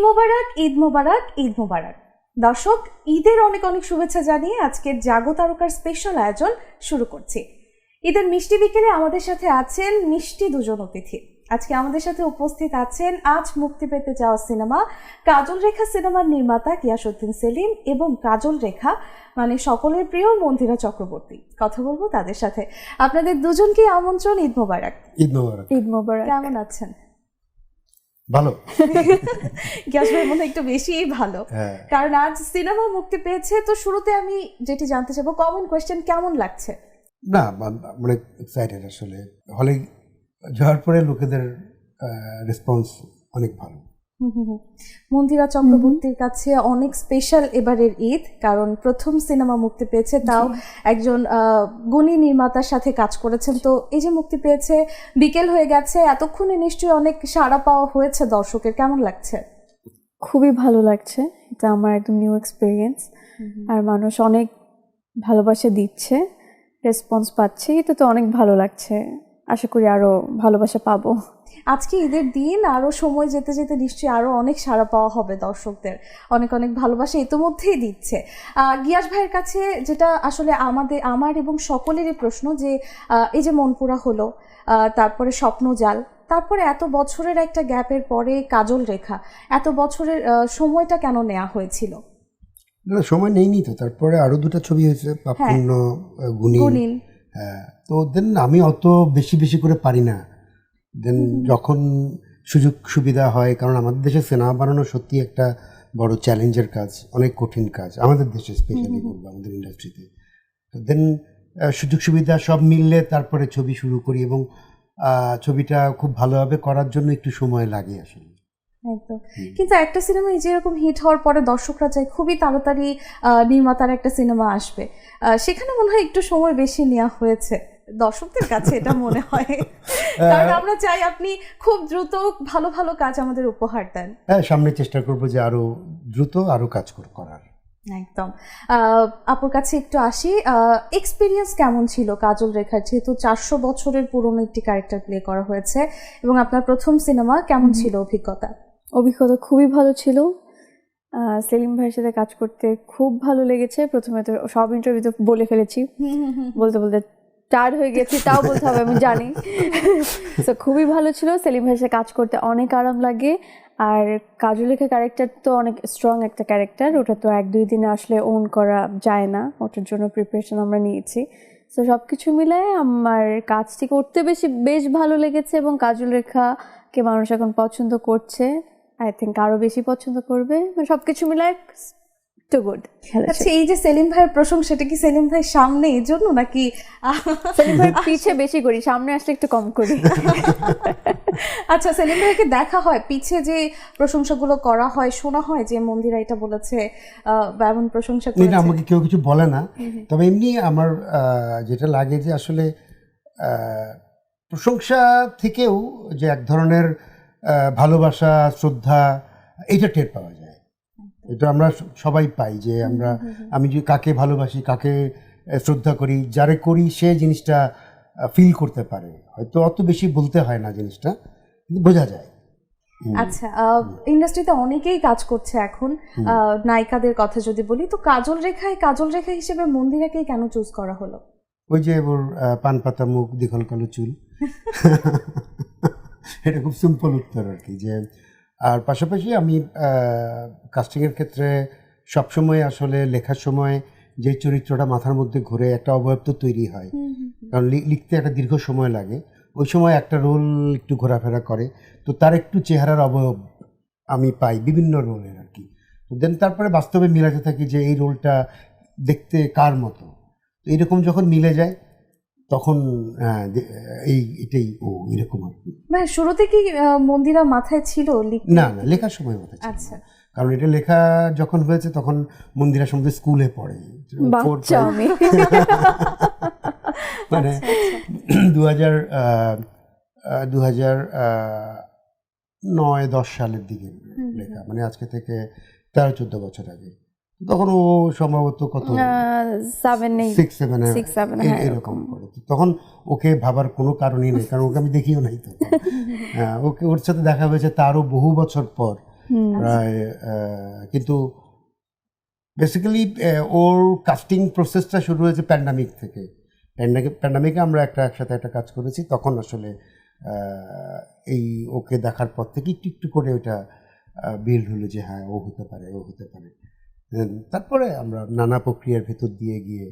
মোবারক, ঈদ মোবারক, ঈদ মোবারক। দর্শক, ঈদের অনেক অনেক শুভেচ্ছা জানিয়ে আজকের জাগো তারকার স্পেশাল আয়োজন শুরু করছি। ঈদের মিষ্টি বিকেলে আমাদের সাথে আছেন মিষ্টি দুজন অতিথি। আজকে আমাদের সাথে উপস্থিত আছেন আজ মুক্তি পেতে যাওয়া সিনেমা কাজল রেখা সিনেমার নির্মাতা গিয়াসউদ্দিন সেলিম এবং কাজল রেখা মানে সকলের প্রিয় মন্দিরা চক্রবর্তী। কথা বলবো তাদের সাথে। আপনাদের দুজনকে আমন্ত্রণ। ঈদ মোবারক। ঈদ মোবারক। ঈদ মোবারক। কেমন আছেন? ভালো। গ্যাস ভাই মনে একটু বেশি ভালো, কারণ আজ সিনেমা মুক্তি পেয়েছে। তো শুরুতে আমি যেটি জানতে চাইবো, কমন কোয়েশ্চেন, কেমন লাগছে? না মানে এক্সাইটেড আসলে। হলে যাওয়ার পরে লোকেদের রেসপন্স অনেক ভালো। মন্দিরা চক্রবর্তীর কাছে অনেক স্পেশাল এবারের ঈদ, কারণ প্রথম সিনেমা মুক্তি পেয়েছে, তাও একজন গুণী নির্মাতার সাথে কাজ করেছেন। তো এই যে মুক্তি পেয়েছে, বিকেল হয়ে গেছে, এতক্ষণে নিশ্চয়ই অনেক সাড়া পাওয়া হয়েছে দর্শকের। কেমন লাগছে? খুবই ভালো লাগছে, এটা আমার একদম নিউ এক্সপিরিয়েন্স। আর মানুষ অনেক ভালোবাসা দিচ্ছে, রেসপন্স পাচ্ছি, এটা তো অনেক ভালো লাগছে। আশা করি আরো ভালোবাসা পাবো। আজকে ঈদের দিন, আরো সময় যেতে যেতে নিশ্চয়ই আরো অনেক সাড়া পাওয়া হবে দর্শকদের। অনেক অনেক ভালোবাসা ইতিমধ্যেই দিচ্ছে। গিয়াস ভাইয়ের কাছে যেটা আসলে আমার এবং সকলেরই প্রশ্ন, যে এই যে মনপুরা হলো, তারপরে স্বপ্নজাল, তারপরে এত বছরের একটা গ্যাপের পরে কাজল রেখা, এত বছরের সময়টা কেন নেওয়া হয়েছিল? না, সময় নেইনি তো। তারপরে আরো দুটো ছবি হয়েছে, পাপূর্ণ, গুণীন। হ্যাঁ, তো দেন আমি অত বেশি বেশি করে পারি না। দেন যখন সুযোগ সুবিধা হয়, কারণ আমাদের দেশে সিনেমা বানানো সত্যি একটা বড় চ্যালেঞ্জের কাজ, অনেক কঠিন কাজ আমাদের দেশে, স্পেশালি বলবো আমাদের ইন্ডাস্ট্রিতে। তো দেন সুযোগ সুবিধা সব মিললে তারপরে ছবি শুরু করি, এবং ছবিটা খুব ভালোভাবে করার জন্য একটু সময় লাগে আসলে। একদম। কিন্তু একটা সিনেমা যেরকম হিট হওয়ার পরে দর্শকরা চায় খুবই তাড়াতাড়ি নির্মাতার একটা সিনেমা আসবে, সেখানে মনে হয় একটু সময় বেশি নেওয়া হয়েছে দর্শকদের কাছে, এটা মনে হয়। কারণ আমরা চাই আপনি খুব দ্রুত ভালো ভালো কাজ আমাদের উপহার দেন। হ্যাঁ, সামনে চেষ্টা করবো যে আরো দ্রুত আরো কাজ করার। একদম। আপুর কাছে একটু আসি, এক্সপিরিয়েন্স কেমন ছিল কাজল রেখার? যেহেতু 400 বছরের পুরনো একটি ক্যারেক্টার প্লে করা হয়েছে এবং আপনার প্রথম সিনেমা, কেমন ছিল অভিজ্ঞতা? অভিজ্ঞতা খুবই ভালো ছিল। সেলিম ভাইয়ের সাথে কাজ করতে খুব ভালো লেগেছে। প্রথমে তো সব ইন্টারভিউতে বলে ফেলেছি, বলতে বলতে টায়ার্ড হয়ে গেছি, তাও বলতে হবে, আমি জানি। তো খুবই ভালো ছিল, সেলিম ভাইয়ের সাথে কাজ করতে অনেক আরাম লাগে। আর কাজল রেখা ক্যারেক্টার তো অনেক স্ট্রং একটা ক্যারেক্টার, ওটা তো 1-2 দিনে আসলে ওন করা যায় না, ওটার জন্য প্রিপারেশন আমরা নিয়েছি। তো সব কিছু মিলায় আমার কাজটি করতে বেশ ভালো লেগেছে, এবং কাজল রেখাকে মানুষ এখন পছন্দ করছে, আই থিঙ্ক আরো বেশি পছন্দ করবে। সবকিছু মিলায় টু গুড। আচ্ছা, এই যে সেলিম ভাইয়ের প্রশংসা, সেটা কি সেলিম ভাই সামনে এই জন্য, নাকি সেলিম ভাই পিছে বেশি করি, সামনে আসলে একটু কম করি? আচ্ছা, সেলিম ভাইকে দেখা হয়, পিছে যে প্রশংসাগুলো করা হয়, শোনা হয় যে মন্দিরা এটা বলেছে, এমন প্রশংসা করেছে? আমাকে কেউ কিছু বলে না, তবে এমনি আমার যেটা লাগে যে আসলে প্রশংসা থেকেও যে এক ধরনের ভালোবাসা, শ্রদ্ধা, এটা টের পাওয়া যায়। এটা আমরা সবাই পাই, যে আমি যে কাকে ভালোবাসি, কাকে শ্রদ্ধা করি, যারে করি সে জিনিসটা ফিল করতে পারে। হয়তো অত বেশি বলতে হয় না, জিনিসটা বোঝা যায়। আচ্ছা, ইন্ডাস্ট্রিতে অনেকেই কাজ করছে এখন। নায়িকাদের কথা যদি বলি, তো কাজল রেখা হিসেবে মন্দিরাকেই কেন চুজ করা হলো? ওই যে ওর পান পাতা মুখ, দীঘল কালো চুল। এটা খুব সিম্পল উত্তর আর কি। যে আর পাশাপাশি আমি কাস্টিংয়ের ক্ষেত্রে সবসময় আসলে লেখার সময় যে চরিত্রটা মাথার মধ্যে ঘুরে, একটা অবয়ব তো তৈরি হয়, কারণ লিখতে একটা দীর্ঘ সময় লাগে। ওই সময় একটা রোল একটু ঘোরাফেরা করে, তো তার একটু চেহারার অবয়ব আমি পাই বিভিন্ন রোলের আর কি। তো দেন তারপরে বাস্তবে মিলাতে থাকি যে এই রোলটা দেখতে কার মতো। তো এইরকম যখন মিলে যায়, তখন এটাই এরকম আর কি। ভাই, শুরুতে কি মন্দিরা মাথায় ছিল? না, লেখার সময় মাথায় ছিল। আচ্ছা, কারণ এটা লেখা যখন হয়েছে তখন মন্দিরা সম্বন্ধে স্কুলে পড়ে, মানে 2009-10 সালের দিকে লেখা, মানে আজকে থেকে 13-14 বছর আগে। তখন ও সম্ভবত কত 6-7 এরকম পড়ে। তখন ওকে ভাবার কোনো কারণই নেই, কারণ ওকে আমি দেখিও নাই তখন। ওকে, ওর সাথে দেখা হয়েছে তারও বহু বছর পর, প্রায় কিন্তু বেসিক্যালি ওর কাস্টিং প্রসেসটা শুরু হয়েছে প্যান্ডামিক থেকে। প্যান্ডামিকে আমরা একসাথে একটা কাজ করেছি, তখন আসলে এই ওকে দেখার পর থেকে একটু একটু করে ওটা বিল্ড হলো যে হ্যাঁ ও হতে পারে, ও হতে পারে। তারপরে আমরা নানা প্রক্রিয়ার ভেতর দিয়ে গিয়ে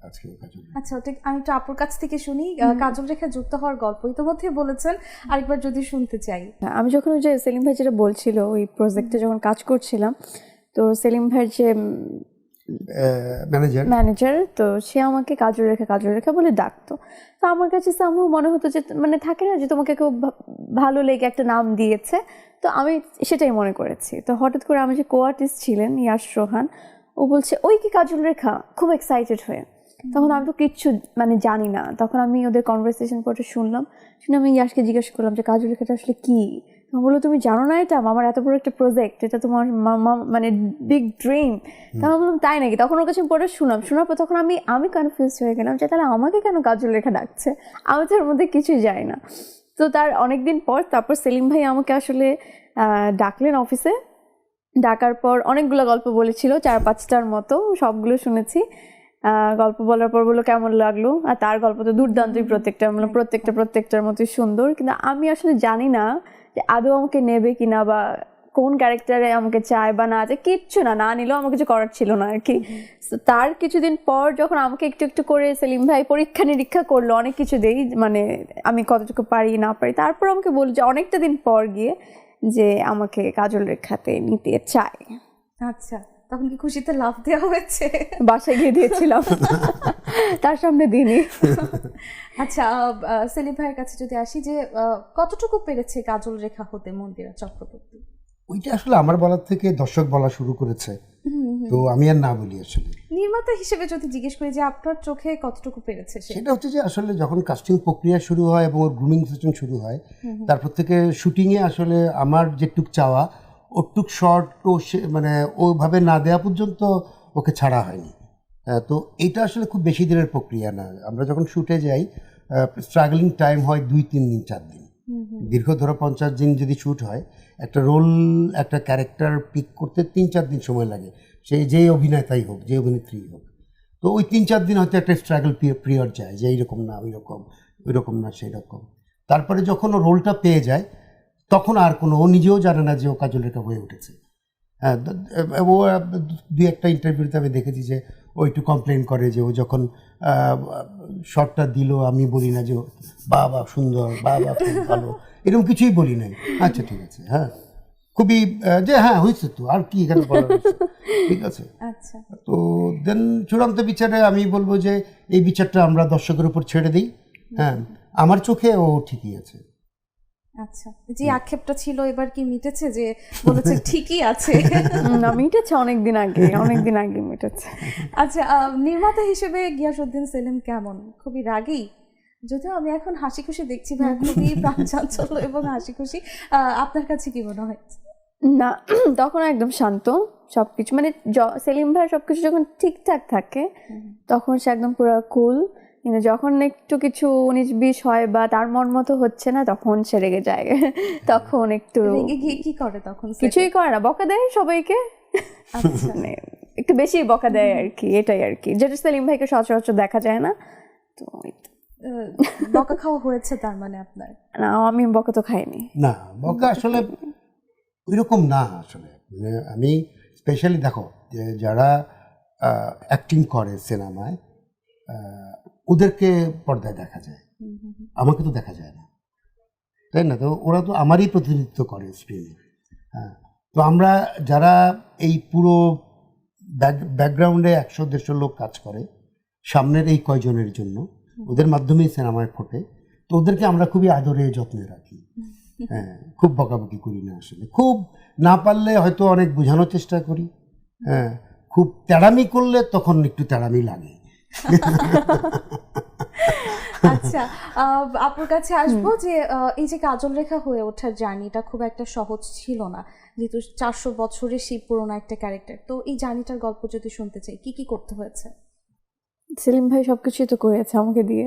আজকে কাজল। আচ্ছা, ওটা আমি একটু আপুর কাছ থেকে শুনি। কাজল রেখা যুক্ত হওয়ার গল্প ইতিমধ্যে বলেছেন, আরেকবার যদি শুনতে চাই। আমি যখন ওই যে সেলিম ভাই যেটা বলছিল ওই প্রজেক্টে যখন কাজ করছিলাম, তো সেলিম ভাইয়ের যে ম্যানেজার, তো সে আমাকে কাজল রেখা বলে ডাকতো। তো আমার কাছে আমার মনে হতো যে মানে থাকে না যে তোমাকে কেউ ভালো লেগে একটা নাম দিয়েছে, তো আমি সেটাই মনে করেছি। তো হঠাৎ করে আমি যে কো আর্টিস্ট ছিলেন ইয়াশ রোহান, ও বলছে ওই কি কাজল রেখা, খুব এক্সাইটেড হয়ে। তখন আমি তো কিচ্ছু মানে জানি না, তখন আমি ওদের কনভারসেশন পরে শুনে আমি ইয়াশকে জিজ্ঞেস করলাম যে কাজল রেখাটা আসলে কি। বললো তুমি জানো না এটা আমার এত বড় একটা প্রজেক্ট, এটা তোমার মানে বিগ ড্রিম। তখন বললাম তাই নাকি। তখন ওর কাছে পরে শোনার পর তখন আমি কনফিউজ হয়ে গেলাম যে তাহলে আমাকে কেন কাজল রেখা ডাকছে, আমি তো এর মধ্যে কিছুই যাই না। তো তার অনেকদিন পর তারপর সেলিম ভাই আমাকে আসলে ডাকলেন অফিসে। ডাকার পর অনেকগুলো গল্প বলেছিল, 4-5টার মতো, সবগুলো শুনেছি। গল্প বলার পর বললো কেমন লাগলো, আর তার গল্প তো দুর্দান্তই প্রত্যেকটার মতোই সুন্দর। কিন্তু আমি আসলে জানি না যে আদৌ আমাকে নেবে কিনা, বা কোন ক্যারেক্টারে আমাকে চায় বা না চায়, কিচ্ছু না নিলেও আমার কিছু করার ছিল না আর কি। তার কিছুদিন পর যখন আমাকে একটু একটু করে সেলিম ভাই পরীক্ষা নিরীক্ষা করলো, অনেক কিছু দেই মানে আমি কতটুকু পারি না পারি, তারপর আমাকে বললো যে অনেকটা দিন পর গিয়ে যে আমাকে কাজল রেখাতে নিতে চায়। আচ্ছা, তখন কি খুশিতে লাফ দেওয়া হয়েছে? বাসায় গিয়ে দিয়েছিলাম, তার সামনে দিনই। আচ্ছা, সেলিম ভাইয়ের কাছে যদি আসি, যে কতটুকু পেরেছে কাজল রেখা হতে মন্দিরা চক্রবর্তী? ওইটা আসলে আমার বলার থেকে দর্শক বলা শুরু করেছে, তো আমি আর না বলি। আসলে নির্মাতা হিসেবে যদি জিজ্ঞেস করি যে আপনার চোখে কতটুকু পেরেছে, সেটা হচ্ছে যে আসলে যখন কাস্টিং প্রক্রিয়া শুরু হয় এবং ওর গ্রুমিং সেশন শুরু হয়, তারপর থেকে শুটিংয়ে আসলে আমার যেটুক চাওয়া ওটুক শর্ট ও মানে ওভাবে না দেওয়া পর্যন্ত ওকে ছাড়া হয়নি। তো এটা আসলে খুব বেশি দিনের প্রক্রিয়া না। আমরা যখন শুটে যাই স্ট্রাগলিং টাইম হয় 2-3 দিন 4 দিন, দীর্ঘ ধরো 50 দিন যদি শ্যুট হয়, একটা রোল একটা ক্যারেক্টার পিক করতে 3-4 দিন সময় লাগে, সে যেই অভিনেতাই হোক যে অভিনেত্রী হোক। তো ওই 3-4 দিন হয়তো একটা স্ট্রাগল পিরিয়ড যায়, যে এইরকম না ওইরকম না সেই রকম। তারপরে যখন ও রোলটা পেয়ে যায় তখন আর কোনো, ও নিজেও জানে না যে ও কাজল রেখা হয়ে উঠেছে। হ্যাঁ, ও 2-1টা ইন্টারভিউতে আমি দেখেছি যে ও একটু কমপ্লেন করে যে ও যখন শটটা দিল আমি বলি না যে বাবা সুন্দর, বাবা খুব ভালো, এরকম কিছুই বলি নাই। আচ্ছা ঠিক আছে, হ্যাঁ খুবই যে হ্যাঁ হয়েছে, তো আর কি এখানে বলার আছে, ঠিক আছে। আচ্ছা, তো দেন চূড়ান্ত বিচারে আমি বলবো যে এই বিচারটা আমরা দর্শকের উপর ছেড়ে দিই। হ্যাঁ, আমার চোখে ও ঠিকই আছে। আচ্ছা, যে আক্ষেপটা ছিল এবার কি মিটেছে, যে বলেছে ঠিকই আছে? না, মিটেছে অনেকদিন আগে মিটেছে। আচ্ছা, নির্মাতা হিসেবে গিয়াসউদ্দিন সেলিম কেমন? খুবই রাগী? যদিও আমি এখন হাসি খুশি দেখছি ভাই, খুবই প্রাণচাঞ্চল্য এবং হাসি খুশি। আপনার কাছে কি মনে হয়? না, তখন একদম শান্ত সবকিছু, মানে সেলিম ভাইয়ের সবকিছু যখন ঠিকঠাক থাকে তখন সে একদম পুরো কুল। কিন্তু যখন একটু কিছু 19-20 হয় বা তার মন মতো হচ্ছে না, তখন সে রেগে যায়। তখন একটু রেগে গিয়ে কি করে? তখন কিছুই করে না, বকা দেয় সবাইকে। মানে একটু বেশি বকা দেয় আর কি, এটাই আর কি, যেটা সেলিম ভাইকে সচরাচর দেখা যায় না। তো বকা খাওয়া হয়েছে তার মানে আপনার? না, আমি বকা তো খাইনি। না, বকা আসলে ওইরকম না। আসলে মানে আমি স্পেশালি দেখো যে যারা অ্যাক্টিং করে সিনেমায় ওদেরকে পর্দায় দেখা যায়, আমাকে তো দেখা যায় না, তাই না? তো ওরা তো আমারই প্রতিনিধিত্ব করে স্ক্রিনে। হ্যাঁ, তো আমরা যারা এই পুরো ব্যাকগ্রাউন্ডে 100-150 লোক কাজ করে সামনের এই কয়জনের জন্য, ওদের মাধ্যমেই সিনেমায় ফোটে, তো ওদেরকে আমরা খুবই আদরে যত্নে রাখি। হ্যাঁ, খুব বকাবকি করি না আসলে, খুব না পারলে হয়তো অনেক বোঝানোর চেষ্টা করি। হ্যাঁ, খুব তেড়ামি করলে তখন একটু তেড়ামি লাগে। আচ্ছা, আপুর কাছে আসবো যে এই যে কাজল রেখা হয়ে ওঠার জার্নিটা খুব একটা সহজ ছিল না, যেহেতু 400 বছরের সেই পুরোনো একটা ক্যারেক্টার। তো এই জার্নিটার গল্প যদি শুনতে চাই, কি কি করতে হয়েছে? সেলিম ভাই সবকিছুই তো করেছে আমাকে দিয়ে।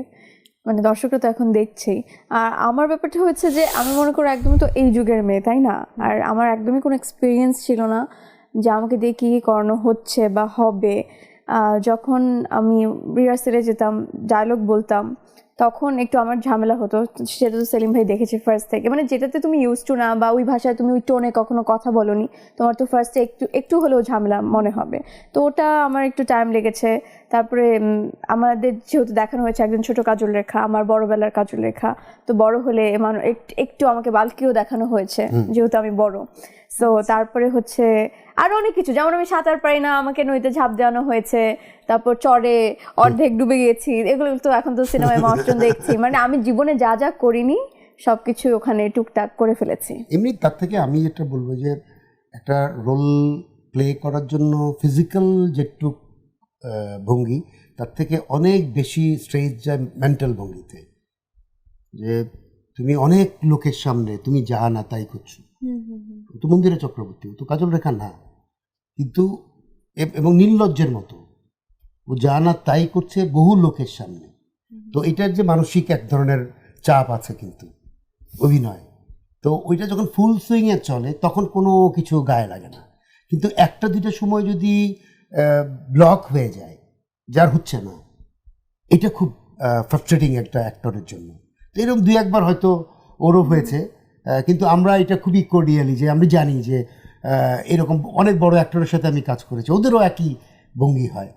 মানে দর্শকরা তো এখন দেখছেই। আর আমার ব্যাপারটা হচ্ছে যে আমি মনে করি একদমই তো এই যুগের মেয়ে, তাই না? আর আমার একদমই কোনো এক্সপিরিয়েন্স ছিল না যে আমাকে দিয়ে কী কী করানো হচ্ছে বা হবে। যখন আমি রিহার্সেলে যেতাম, ডায়লগ বলতাম, তখন একটু আমার ঝামেলা হতো। সেটা তো সেলিম ভাই দেখেছে ফার্স্ট থেকে, মানে যেটাতে তুমি ইউজ টু না বা ওই ভাষায় তুমি ওই টোনে কখনো কথা বলোনি, তোমার তো ফার্স্টে একটু একটু হলেও ঝামেলা মনে হবে। তো ওটা আমার একটু টাইম লেগেছে। তারপরে আমাদের যেহেতু দেখানো হয়েছে একজন ছোট কাজল রেখা, আমার বড়বেলার কাজল রেখা, তো বড় হলে একটু আমাকে বাল্কিও দেখানো হয়েছে যেহেতু আমি বড়। সো তারপরে হচ্ছে আরো অনেক কিছু, যেমন আমি সাঁতার পারি না, আমাকে নদীতে ঝাঁপ দেওয়ানো হয়েছে, তারপর চরে অর্ধেক ডুবে গিয়েছি, এগুলো তো এখন তো সিনেমায় মহাষ্টন দেখছি। মানে আমি জীবনে যা যা করিনি সবকিছু ওখানে টুকটাক করে ফেলেছি। এমনি তার থেকে আমি যেটা বলবো যে একটা রোল প্লে করার জন্য ফিজিক্যাল যেটু ভঙ্গি, তার থেকে অনেক বেশি স্ট্রেস যায় মেন্টাল ভঙ্গিতে। যে তুমি অনেক লোকের সামনে তুমি যা না তাই করছো। তো মন্দিরা চক্রবর্তী, তো কাজল রেখা না, কিন্তু এবং নির্লজ্জের মতো ও যা না তাই করছে বহু লোকের সামনে। তো এটার যে মানসিক এক ধরনের চাপ আছে কিন্তু অভিনয়, তো ওইটা যখন ফুল সুইংয়ে চলে তখন কোনো কিছু গায়ে লাগে না। কিন্তু একটা দুইটা সময় যদি ব্লক হয়ে যায়, যার হচ্ছে না, এটা খুব ফ্রাস্ট্রেটিং একটা অ্যাক্টরের জন্য। তো এরকম দুই একবার হয়তো ওরও হয়েছে, কিন্তু আমরা এটা খুবই কোর্ডিয়ালি, যে আমি জানি যে এরকম অনেক বড় অ্যাক্টরের সাথে আমি কাজ করেছি, ওদেরও একই ভঙ্গি হয়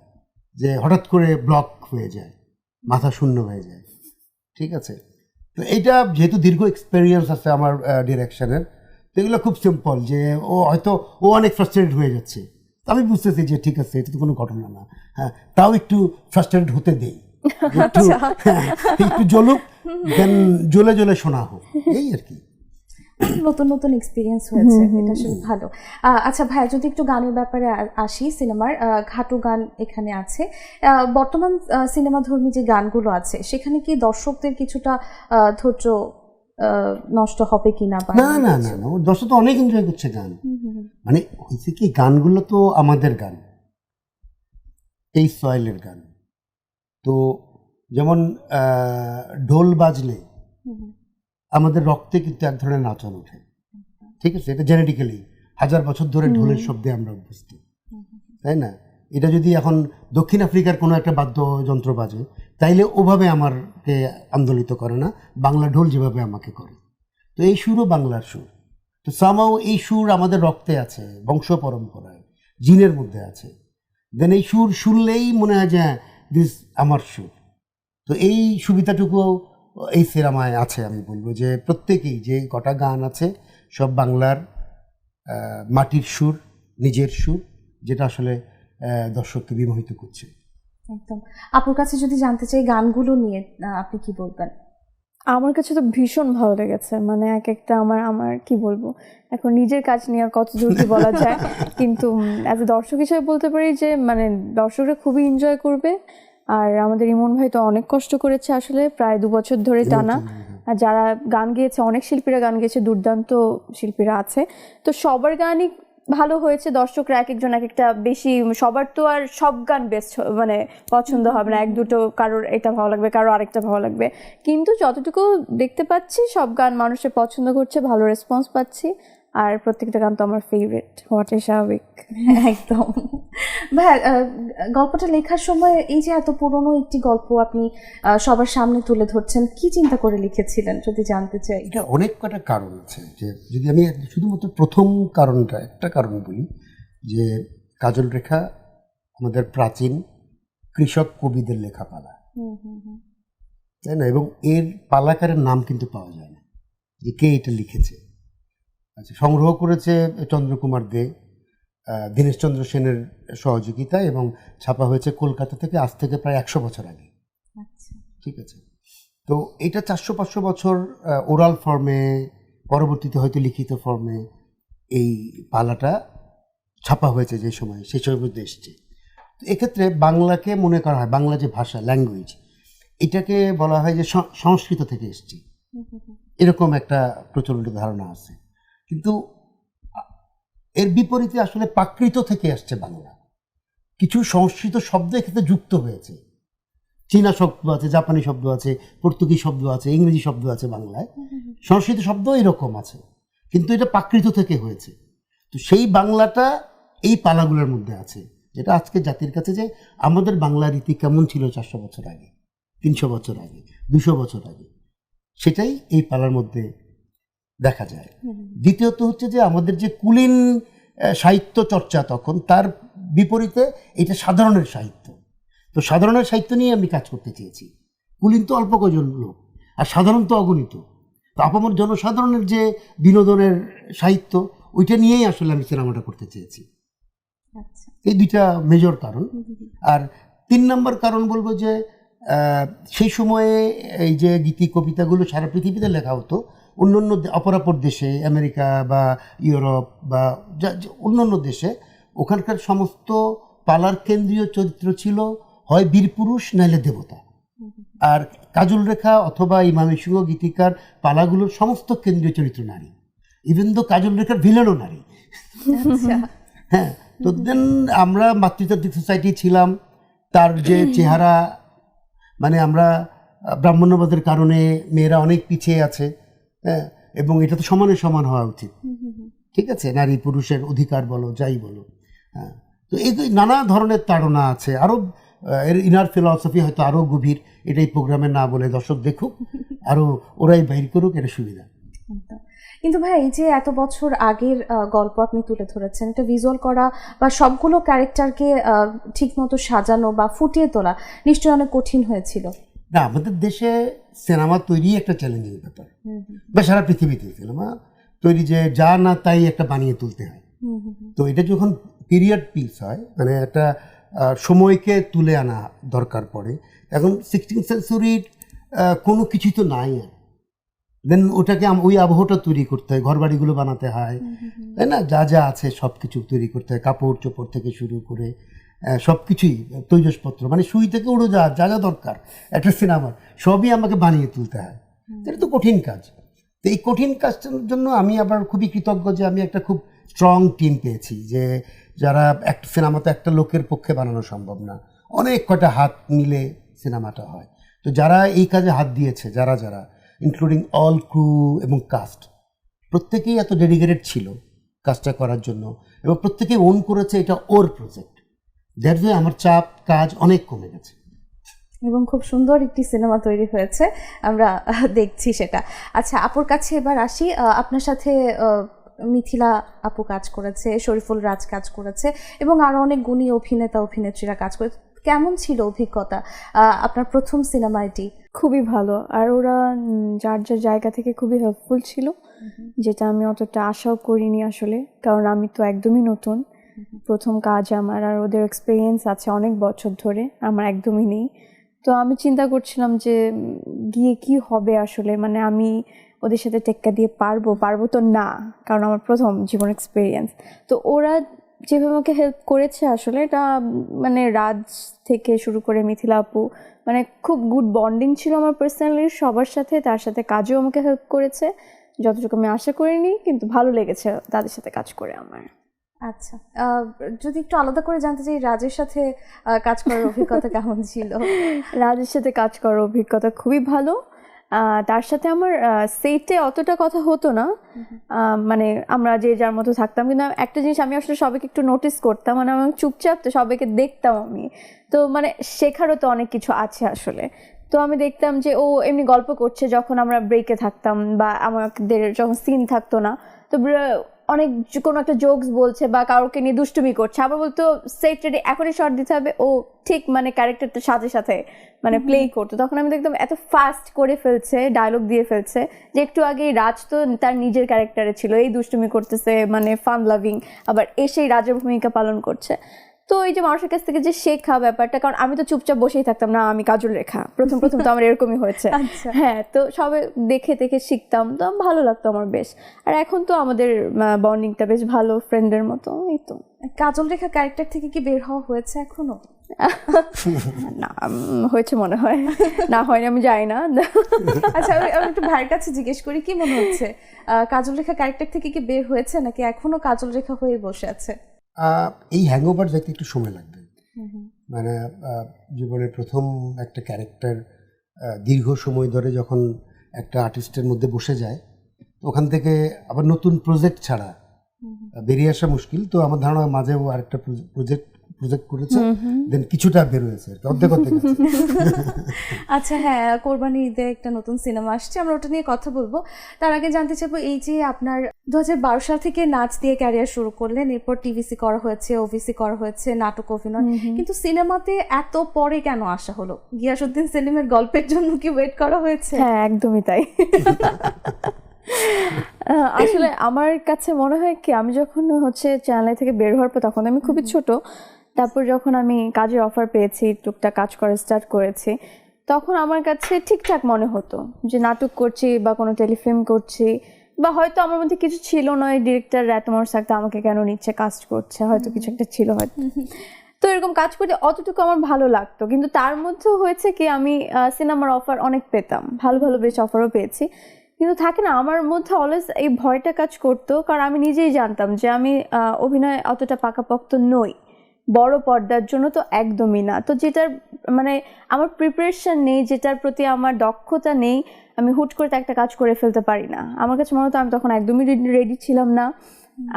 যে হঠাৎ করে ব্লক হয়ে যায়, মাথা শূন্য হয়ে যায়। ঠিক আছে, তো এইটা যেহেতু দীর্ঘ এক্সপেরিয়েন্স আছে আমার ডিরেকশনের, তো এগুলো খুব সিম্পল, যে ও অনেক ফ্রাস্ট্রেটেড হয়ে যাচ্ছে, আমি বুঝতেছি যে ঠিক আছে, এটা তো কোনো ঘটনা না, হ্যাঁ তাও একটু ফ্রাস্ট্রেটেড হতে দেই, একটু জ্বলুক, দেন জ্বলে জ্বলে শোনা হোক, এই আর কি। নতুন নতুন এক্সপিরিয়েন্স হয়েছে, এটা আসলে ভালো। আচ্ছা ভাইয়া, যদি একটু গানের ব্যাপারে আসি, সিনেমার ঘাটু গান এখানে আছে। বর্তমান সিনেমাধর্মী যে গানগুলো আছে সেখানে কি দর্শকদের কিছুটা ধৈর্য নষ্ট হবে কিনা? না না না না, দর্শক তো অনেক এনজয় করছে গান। মানে হয়েছে কি, গানগুলো তো আমাদের গান, এই সয়েলের গান। তো যেমন ঢোল বাজলে আমাদের রক্তে কিন্তু এক ধরনের নাচন ওঠে, ঠিক আছে, এটা জেনেটিক্যালি 1000 বছর ধরে ঢোলের শব্দে আমরা অভ্যস্ত, তাই না? এটা যদি এখন দক্ষিণ আফ্রিকার কোনো একটা বাদ্যযন্ত্র বাজে, তাইলে ওভাবে আমাকে আন্দোলিত করে না, বাংলা ঢোল যেভাবে আমাকে করে। তো এই সুরও বাংলার সুর, তো সামাও এই সুর আমাদের রক্তে আছে, বংশ পরম্পরায় জিনের মধ্যে আছে। দেন এই সুর শুনলেই মনে হয় যে দিস আমার সুর। তো এই সুবিধাটুকু এই সিনেমায় আছে। আমি বলবো যে প্রত্যেকেই যে কটা গান আছে সব বাংলার মাটির সুর, নিজের সুর, যেটা আসলে দর্শককে বিমোহিত করছে। একদম। আপুর কাছে যদি জানতে চাই গানগুলো নিয়ে, আপনি কি বলবেন? আমার কাছে তো ভীষণ ভালো লেগেছে, মানে এক একটা আমার কি বলবো, এখন নিজের কাজ নিয়ে আর কত দূর কি বলা যায়, কিন্তু অ্যাজ এ দর্শক হিসেবে বলতে পারি যে মানে দর্শকরা খুবই এনজয় করবে। আর আমাদের ইমন ভাই তো অনেক কষ্ট করেছে আসলে, প্রায় 2 বছর ধরে টানা। আর যারা গান গেয়েছে, অনেক শিল্পীরা গান গেয়েছে, দুর্দান্ত শিল্পীরা আছে, তো সবার গানই ভালো হয়েছে। দর্শকরা এক একজন এক একটা বেশি, সবার তো আর সব গান বেস্ট মানে পছন্দ হবে না, এক দুটো কারোর এটা ভালো লাগবে, কারোর আরেকটা ভালো লাগবে, কিন্তু যতটুকু দেখতে পাচ্ছি সব গান মানুষের পছন্দ করছে, ভালো রেসপন্স পাচ্ছি। আর প্রত্যেকটা গান তো আমার ফেভারিট, হওয়াটাই স্বাভাবিক। একদম। ভাইয়া, গল্পটা লেখার সময় এই যে এত পুরনো একটি গল্প আপনি সবার সামনে তুলে ধরছেন, কি চিন্তা করে লিখেছিলেন যদি জানতে চাই? এটা অনেক কটা কারণ আছে, যে যদি আমি শুধুমাত্র প্রথম কারণটা একটা কারণ বলি, যে কাজল রেখা আমাদের প্রাচীন কৃষক কবিদের লেখা পালা, তাই না? এবং এর পালাকারের নাম কিন্তু পাওয়া যায় না, যে কে এটা লিখেছে। আচ্ছা, সংগ্রহ করেছে চন্দ্রকুমার দে, দীনেশচন্দ্র সেনের সহযোগিতা, এবং ছাপা হয়েছে কলকাতা থেকে, আজ থেকে প্রায় 100 বছর আগে। ঠিক আছে, তো এটা 400-500 বছর ওরাল ফর্মে, পরবর্তীতে হয়তো লিখিত ফর্মে এই পালাটা ছাপা হয়েছে, যে সময় সেই সময়ের মধ্যে এসছে। তো এক্ষেত্রে বাংলাকে মনে করা হয়, বাংলা যে ভাষা, ল্যাঙ্গুয়েজ, এটাকে বলা হয় যে সংস্কৃত থেকে এসছে, এরকম একটা প্রচলিত ধারণা আছে। কিন্তু এর বিপরীতে আসলে প্রাকৃত থেকে আসছে বাংলা, কিছু সংস্কৃত শব্দ এক্ষেত্রে যুক্ত হয়েছে, চীনা শব্দ আছে, জাপানি শব্দ আছে, পর্তুগিজ শব্দ আছে, ইংরেজি শব্দ আছে বাংলায়, সংস্কৃত শব্দ এরকম আছে, কিন্তু এটা প্রাকৃত থেকে হয়েছে। তো সেই বাংলাটা এই পালাগুলোর মধ্যে আছে, যেটা আজকে জাতির কাছে যে আমাদের বাংলা রীতি কেমন ছিল 400 বছর আগে, 300 বছর আগে, 200 বছর আগে, সেটাই এই পালার মধ্যে দেখা যায়। দ্বিতীয়ত হচ্ছে যে আমাদের যে কুলীন সাহিত্য চর্চা তখন, তার বিপরীতে এটা সাধারণের সাহিত্য। তো সাধারণের সাহিত্য নিয়ে আমি কাজ করতে চেয়েছি। কুলীন তো অল্প কজন লোক, আর সাধারণ তো অগণিত। তো আপামর জনসাধারণের যে বিনোদনের সাহিত্য, ওইটা নিয়েই আসলে আমি সিনেমাটা করতে চেয়েছি। আচ্ছা। এই দুইটা মেজর কারণ। আর 3 নম্বর কারণ বলবো যে সেই সময়ে এই যে গীতি কবিতাগুলো সারা পৃথিবীতে লেখা হতো, অন্যান্য অপরাপর দেশে, আমেরিকা বা ইউরোপ বা অন্যান্য দেশে, ওখানকার সমস্ত পালার কেন্দ্রীয় চরিত্র ছিল হয় বীরপুরুষ নাইলে দেবতা। আর কাজল রেখা অথবা ইমামি সিংহ গীতিকার পালাগুলোর সমস্ত কেন্দ্রীয় চরিত্র নারী, ইভেন দো কাজল রেখার ভিলেনও নারী। হ্যাঁ, তো দেন আমরা মাতৃতান্ত্রিক সোসাইটি ছিলাম, তার যে চেহারা, মানে আমরা ব্রাহ্মণ্যবাদের কারণে মেয়েরা অনেক পিছিয়ে আছে, হ্যাঁ, এবং এটা তো সমানে সমান হওয়া উচিত, ঠিক আছে, নারী পুরুষের অধিকার বলো যাই বলো। হ্যাঁ, তো এই নানা ধরনের তাড়না আছে, আরও এর ইনার ফিলসফি হয়তো আরও গভীর, এটাই প্রোগ্রামে না বলে দর্শক দেখুক, আরও ওরাই বাইর করুক, এটা সুবিধা। কিন্তু ভাই, এই যে এত বছর আগের গল্প আপনি তুলে ধরেছেন, এটা ভিজুয়াল করা বা সবগুলো ক্যারেক্টারকে ঠিকমতো সাজানো বা ফুটিয়ে তোলা নিশ্চয়ই অনেক কঠিন হয়েছিল। না, আমাদের দেশে সিনেমা তৈরি একটা চ্যালেঞ্জিং ব্যাপার, বা সারা পৃথিবীতে সিনেমা তৈরি যে যা না তাই একটা বানিয়ে তুলতে হয়। তো এটা যখন পিরিয়ড পিস হয়, মানে একটা সময়কে তুলে আনা দরকার পড়ে, এখন 16th সেঞ্চুরির কোনো কিছুই তো নাই, দেন ওটাকে ওই আবহাওয়াটা তৈরি করতে হয়, ঘরবাড়িগুলো বানাতে হয়, তাই না, যা যা আছে সব কিছু তৈরি করতে হয়, কাপড় চোপড় থেকে শুরু করে সব কিছুই, তৈজসপত্র, মানে সুই থেকে উড়ো যা যা যা দরকার একটা সিনেমার, সবই আমাকে বানিয়ে তুলতে হয়। এটা তো কঠিন কাজ। তো এই কঠিন কাজটার জন্য আমি আবার খুবই কৃতজ্ঞ যে আমি একটা খুব স্ট্রং টিম পেয়েছি, যে যারা একটা সিনেমাতে একটা লোকের পক্ষে বানানো সম্ভব না, অনেক কটা হাত মিলে সিনেমাটা হয়। তো যারা এই কাজে হাত দিয়েছে, যারা যারা ইনক্লুডিং অল ক্রু এবং কাস্ট, প্রত্যেকেই এত ডেডিকেটেড ছিল কাজটা করার জন্য, এবং প্রত্যেকেই ওন করেছে এটা ওর প্রজেক্ট। দ্যাটস ওয়াই আমার চাপ কাজ অনেক কমে গেছে, এবং খুব সুন্দর একটি সিনেমা তৈরি হয়েছে, আমরা দেখছি সেটা। আচ্ছা, আপুর কাছে এবার আসি। আপনার সাথে মিথিলা আপু কাজ করেছে, শরীফুল রাজ কাজ করেছে, এবং আরও অনেক গুণী অভিনেতা অভিনেত্রীরা কাজ করেছে। কেমন ছিল অভিজ্ঞতা আপনার প্রথম সিনেমা এটি? খুবই ভালো, আর ওরা যার যার জায়গা থেকে খুবই হেল্পফুল ছিল, যেটা আমি অতটা আশাও করিনি আসলে, কারণ আমি তো একদমই নতুন, প্রথম কাজ আমার, আর ওদের এক্সপিরিয়েন্স আছে অনেক বছর ধরে, আমার একদমই নেই। তো আমি চিন্তা করছিলাম যে গিয়ে কি হবে আসলে, মানে আমি ওদের সাথে টেক্কা দিয়ে পারবো তো না, কারণ আমার প্রথম জীবন এক্সপিরিয়েন্স। তো ওরা যেভাবে আমাকে হেল্প করেছে আসলে, এটা মানে রাজ থেকে শুরু করে মিথিলা আপু, মানে খুব গুড বন্ডিং ছিল আমার পার্সোনালি সবার সাথে, তার সাথে কাজেও আমাকে হেল্প করেছে যতটুকু আমি আশা করিনি, কিন্তু ভালো লেগেছে তাদের সাথে কাজ করে আমার। আচ্ছা, যদি একটু আলাদা করে জানতে চাই, রাজের সাথে কাজ করার অভিজ্ঞতা কেমন ছিল? রাজের সাথে কাজ করার অভিজ্ঞতা খুবই ভালো। তার সাথে আমার সেটে অতটা কথা হতো না, মানে আমরা যে যার মতো থাকতাম, কিন্তু একটা জিনিস আমি আসলে সবাইকে একটু নোটিস করতাম, মানে আমি চুপচাপ তো সবাইকে দেখতাম আমি, তো মানে শেখারও তো অনেক কিছু আছে আসলে। তো আমি দেখতাম যে ও এমনি গল্প করছে যখন আমরা ব্রেকে থাকতাম, বা আমাদের যখন সিন থাকতো না, তো অনেক কোনো একটা জোকস বলছে বা কাউকে নিয়ে দুষ্টুমি করছে, আবার বলতো সেট রেডি, এখনই শর্ট দিতে হবে, ও ঠিক মানে ক্যারেক্টারটার সাথে সাথে মানে প্লে করতো। তখন আমি দেখতাম এত ফাস্ট করে ফেলছে, ডায়লগ দিয়ে ফেলছে, যে একটু আগেই রাজ তো তার নিজের ক্যারেক্টারে ছিল, এই দুষ্টুমি করতেছে, মানে ফান লাভিং, আবার এসেই রাজের ভূমিকা পালন করছে। তো এই যে মানুষের কাছ থেকে যে শেখা ব্যাপারটা, কারণ আমি তো চুপচাপ বসেই থাকতাম না, আমি কাজল রেখা, প্রথম তো আমার এরকমই হয়েছে। হ্যাঁ, তো সবাই দেখে দেখে শিখতাম, তো ভালো লাগতো আমার বেশ। আর এখন তো আমাদের বন্ডিংটা বেশ ভালো, ফ্রেন্ডের মতো। এই তো। কাজল রেখা ক্যারেক্টার থেকে কি বের হওয়া হয়েছে এখনো? না, হয়েছে মনে হয়, না হয়নি আমি জানি না। আচ্ছা, আমি একটু ভাইয়ের কাছে জিজ্ঞেস করি, কি মনে হচ্ছে, কাজল রেখা ক্যারেক্টার থেকে কি বের হয়েছে, নাকি এখনো কাজল রেখা হয়ে বসে আছে? এই হ্যাংওভার যেতে একটু সময় লাগবে, মানে জীবনের প্রথম একটা ক্যারেক্টার দীর্ঘ সময় ধরে যখন একটা আর্টিস্টের মধ্যে বসে যায়, ওখান থেকে আবার নতুন প্রজেক্ট ছাড়া বেরিয়ে আসা মুশকিল। তো আমার ধারণা মাঝেও আরেকটা প্রজেক্ট করেছে, দেন কিছুটা বের হয়েছে আর কি, অর্ধেক অর্ধেক আছে। আচ্ছা হ্যাঁ, কোরবানি ঈদে একটা নতুন সিনেমা আসছে, আমরা ওটা নিয়ে কথা বলবো। তার আগে জানতে চাইবো, এই যে আপনার 2012 সাল থেকে নাচ দিয়ে ক্যারিয়ার শুরু করলেন, এরপর টিভিসি করা হয়েছে, ওভিসি করা হয়েছে, নাটক অভিনয়, কিন্তু সিনেমাতে এত পরে কেন আসা হলো? গিয়াসউদ্দিন সেলিমের গল্পের জন্য কি ওয়েট করা হয়েছে? হ্যাঁ, একদমই তাই। আসলে আমার কাছে মনে হয় কি, আমি যখন হচ্ছে চ্যানেল থেকে বের হওয়ার পর তখন আমি খুবই ছোট, তারপর যখন আমি কাজের অফার পেয়েছি, টুকটাক কাজ করা স্টার্ট করেছি, তখন আমার কাছে ঠিকঠাক মনে হতো যে নাটক করছি বা কোনো টেলিফিল্ম করছি, বা হয়তো আমার মধ্যে কিছু ছিল না, ডিরেক্টর রাতমর সাকতে আমাকে কেন নিচ্ছে, কাস্ট করছে, হয়তো কিছু একটা ছিল হয়তো। তো এরকম কাজ করতে অতটুকু আমার ভালো লাগতো, কিন্তু তার মধ্যেও হয়েছে কি, আমি সিনেমার অফার অনেক পেতাম, ভালো ভালো বেশ অফারও পেয়েছি, কিন্তু থাকে না আমার মধ্যে অলওয়েজ এই ভয়টা কাজ করতো, কারণ আমি নিজেই জানতাম যে আমি অভিনয় অতটা পাকাপোক্ত নই, বড় পর্দার জন্য তো একদমই না। তো যেটার মানে আমার প্রিপারেশন নেই, যেটার প্রতি আমার দক্ষতা নেই, আমি হুট করে একটা কাজ করে ফেলতে পারি না। আমার কাছে মনে হতো আমি তখন একদমই রেডি ছিলাম না,